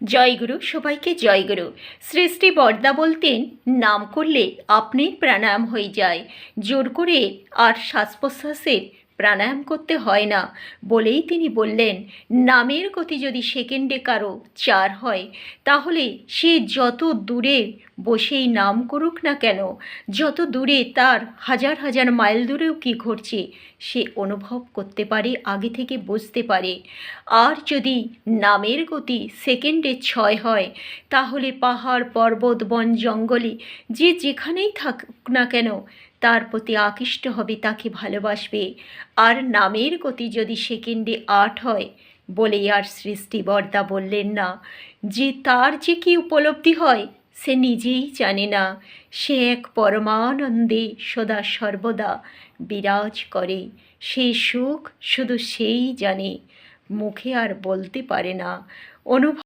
জয়গুরু, সবাইকে জয়গুরু। সৃষ্টি বরদা বলতেন, নাম করলে আপনিই প্রাণায়াম হয়ে যায়, জোর করে আর শ্বাস প্রশ্বাসের প্রাণায়াম করতে হয় না। বলেই তিনি বললেন, নামের গতি যদি সেকেন্ডে কারো 4 হয়, তাহলে সে যত দূরে বসেই নাম করুক না কেন, যত দূরে তার হাজার হাজার মাইল দূরেও কী ঘটছে সে অনুভব করতে পারে, আগে থেকে বুঝতে পারে। আর যদি নামের গতি সেকেন্ডে 6 হয়, তাহলে পাহাড় পর্বত বন জঙ্গলে যে যেখানেই থাকুক না কেন তার প্রতি আকৃষ্ট হবে, তাকে ভালোবাসবে। আর নামের গতি যদি সেকেন্ডে 8 হয়, বলেই আর সৃষ্টি বরদা বললেন না যে তার যে কী উপলব্ধি হয় সে নিজেই জানে না। সে এক পরমানন্দে সদা সর্বদা বিরাজ করে। সেই সুখ শুধু সেই জানে, মুখে আর বলতে পারে না। অনুভব